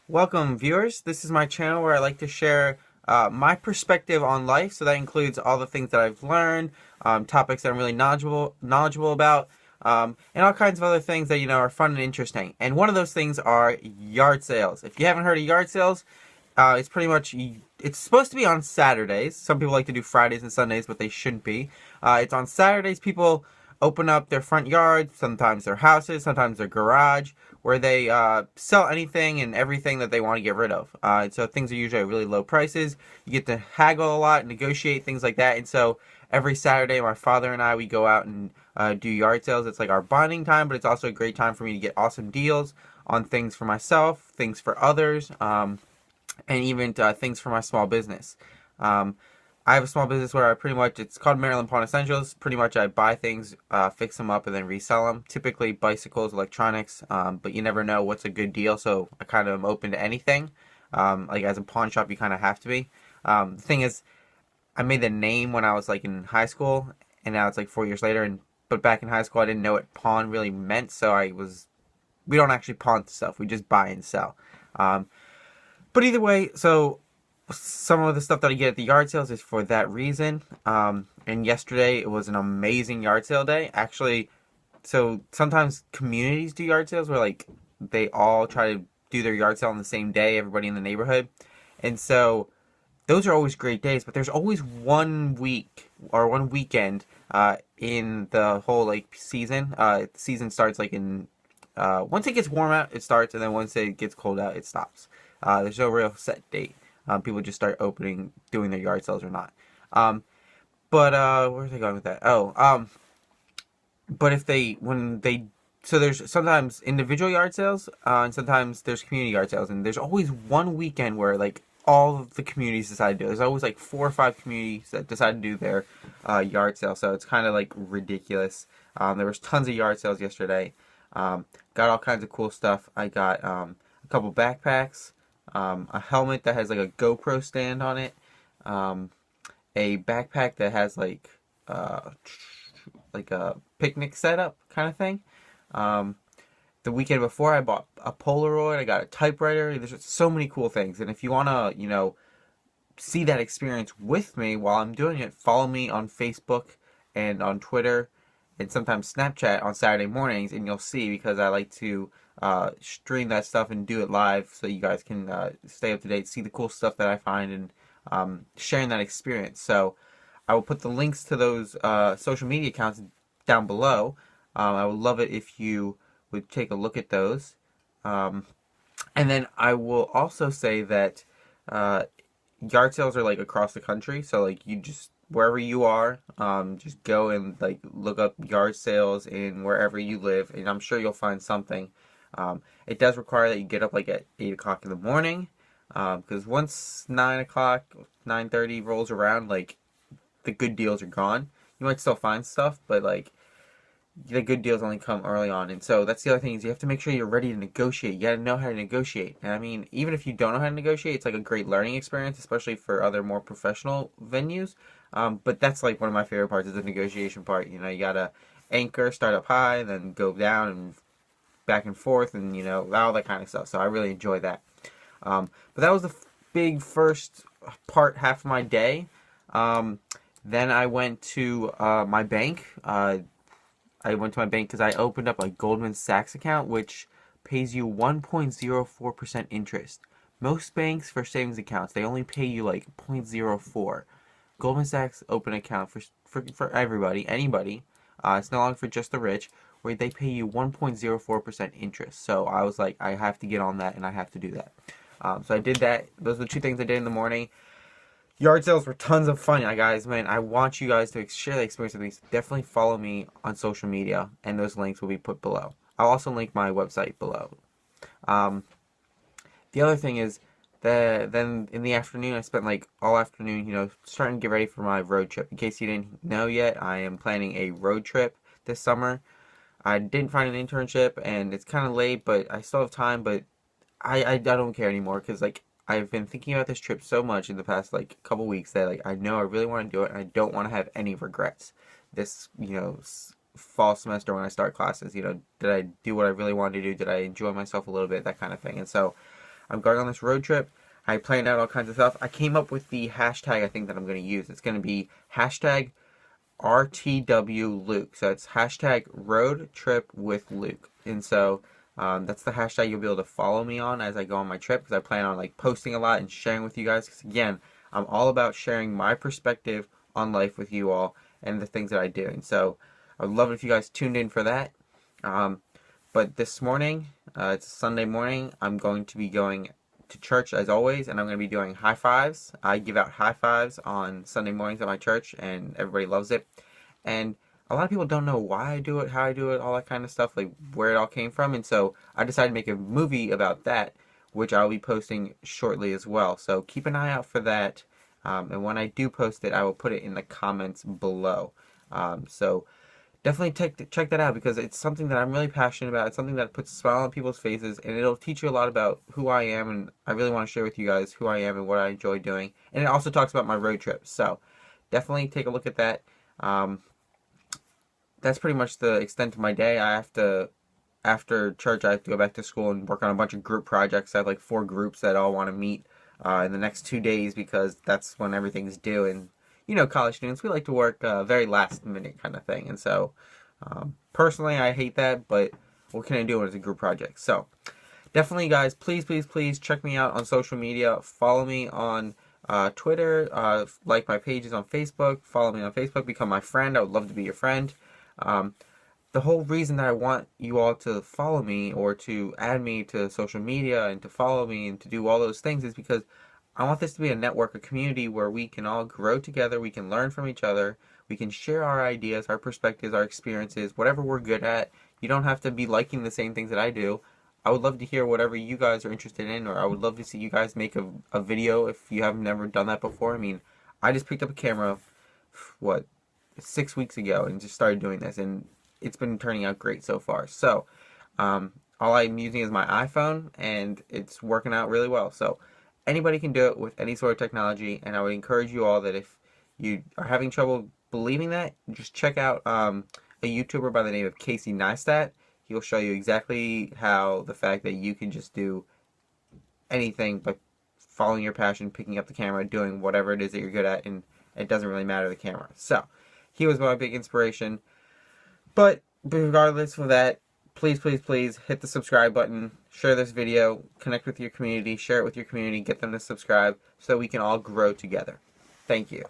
Welcome, viewers. This is my channel where I like to share my perspective on life. So that includes all the things that I've learned, topics that I'm really knowledgeable about, and all kinds of other things that are fun and interesting. And one of those things are yard sales. If you haven't heard of yard sales, it's pretty much it's supposed to be on Saturdays. Some people like to do Fridays and Sundays, but they shouldn't be. It's on Saturdays. People open up their front yard, sometimes their houses, sometimes their garage, where they sell anything and everything that they want to get rid of. So things are usually at really low prices. You get to haggle a lot, negotiate things like that. And so every Saturday, my father and I, we go out and do yard sales. It's like our bonding time, but it's also a great time for me to get awesome deals on things for myself, things for others, and even things for my small business. I have a small business where I pretty much, it's called Maryland Pawn Essentials. Pretty much I buy things, fix them up, and then resell them. Typically bicycles, electronics, but you never know what's a good deal, so I kind of am open to anything. Like as a pawn shop, you kind of have to be. The thing is, I made the name when I was like in high school, and now it's like 4 years later, but back in high school I didn't know what pawn really meant, so we don't actually pawn stuff, we just buy and sell. But either way, so some of the stuff that I get at the yard sales is for that reason. And yesterday it was an amazing yard sale day. Actually, so sometimes communities do yard sales where like they all try to do their yard sale on the same day, everybody in the neighborhood. And so those are always great days, but there's always 1 week or one weekend in the whole like season. The season starts like in once it gets warm out, it starts, and then once it gets cold out, it stops. There's no real set date. People just start doing their yard sales or not. But where was I going with that? But so there's sometimes individual yard sales, and sometimes there's community yard sales, and there's always one weekend where like all of the communities decide to do it. There's always like 4 or 5 communities that decide to do their yard sale, so it's kind of like ridiculous. There was tons of yard sales yesterday. Got all kinds of cool stuff. I got a couple backpacks, a helmet that has like a GoPro stand on it, a backpack that has like a picnic setup kind of thing. The weekend before, I bought a Polaroid. I got a typewriter. There's just so many cool things. And if you want to, see that experience with me while I'm doing it, follow me on Facebook and on Twitter and sometimes Snapchat on Saturday mornings, and you'll see, because I like to stream that stuff and do it live so you guys can stay up to date, see the cool stuff that I find, and sharing that experience. So I will put the links to those social media accounts down below. I would love it if you would take a look at those. And then I will also say that yard sales are like across the country, so like you just wherever you are, just go and like look up yard sales in wherever you live, and I'm sure you'll find something. It does require that you get up like at 8 o'clock in the morning, because once 9 o'clock, 9:30 rolls around, like the good deals are gone. You might still find stuff, but like the good deals only come early on. And so that's the other thing, is you have to make sure you're ready to negotiate. You gotta know how to negotiate. And I mean, even if you don't know how to negotiate, it's like a great learning experience, especially for other more professional venues. But that's like one of my favorite parts, is the negotiation part. You gotta anchor, start up high, then go down and back and forth, and all that kind of stuff. So I really enjoy that. But that was the big first half of my day. Then I went to my bank. I went to my bank because I opened up a Goldman Sachs account, which pays you 1.04% interest. Most banks for savings accounts, they only pay you like 0.04. Goldman Sachs open account for everybody, anybody. It's no longer for just the rich, where they pay you 1.04% interest. So I was like, I have to get on that, and I have to do that. So I did that. Those are the two things I did in the morning. Yard sales were tons of fun, guys. Man, I want you guys to share the experience with me. So definitely follow me on social media, and those links will be put below. I'll also link my website below. The other thing is that then in the afternoon, I spent like all afternoon, starting to get ready for my road trip. In case you didn't know yet, I am planning a road trip this summer. I didn't find an internship, and it's kind of late, but I still have time. But I don't care anymore, because like I've been thinking about this trip so much in the past like couple weeks that like I know I really want to do it, and I don't want to have any regrets this fall semester when I start classes. Did I do what I really wanted to do? Did I enjoy myself a little bit? That kind of thing. And so I'm going on this road trip. I planned out all kinds of stuff. I came up with the hashtag I think that I'm going to use. It's going to be hashtag RTW Luke. So it's hashtag road trip with Luke. And so that's the hashtag you'll be able to follow me on as I go on my trip, because I plan on like posting a lot and sharing with you guys. Because again, I'm all about sharing my perspective on life with you all and the things that I do. And so I would love it if you guys tuned in for that. But this morning, it's a Sunday morning, I'm going to be going to church as always, and I'm going to be doing high fives. I give out high fives on Sunday mornings at my church, and everybody loves it. And a lot of people don't know why I do it, how I do it, all that kind of stuff, like where it all came from. And so I decided to make a movie about that, which I'll be posting shortly as well. So keep an eye out for that. And when I do post it, I will put it in the comments below. So definitely check that out, because it's something that I'm really passionate about. It's something that puts a smile on people's faces, and it'll teach you a lot about who I am, and I really want to share with you guys who I am and what I enjoy doing. And it also talks about my road trips. So definitely take a look at that. That's pretty much the extent of my day. After church, I have to go back to school and work on a bunch of group projects. I have like 4 groups that all want to meet in the next 2 days, because that's when everything's due. And you know, college students, we like to work very last minute kind of thing. And so personally, I hate that, but what can I do when it's a group project? So definitely, guys, please, please, please check me out on social media. Follow me on Twitter, like my pages on Facebook, follow me on Facebook, become my friend. I would love to be your friend. The whole reason that I want you all to follow me or to add me to social media and to follow me and to do all those things is because I want this to be a network, a community where we can all grow together, we can learn from each other, we can share our ideas, our perspectives, our experiences, whatever we're good at. You don't have to be liking the same things that I do. I would love to hear whatever you guys are interested in, or I would love to see you guys make a video if you have never done that before. I mean, I just picked up a camera, 6 weeks ago, and just started doing this, and it's been turning out great so far. So, all I'm using is my iPhone, and it's working out really well. So, anybody can do it with any sort of technology, and I would encourage you all that if you are having trouble believing that, just check out a YouTuber by the name of Casey Neistat. He'll show you exactly how the fact that you can just do anything by following your passion, picking up the camera, doing whatever it is that you're good at, and it doesn't really matter the camera. So, he was my big inspiration. But regardless of that, please, please, please hit the subscribe button, share this video, connect with your community, share it with your community, get them to subscribe so we can all grow together. Thank you.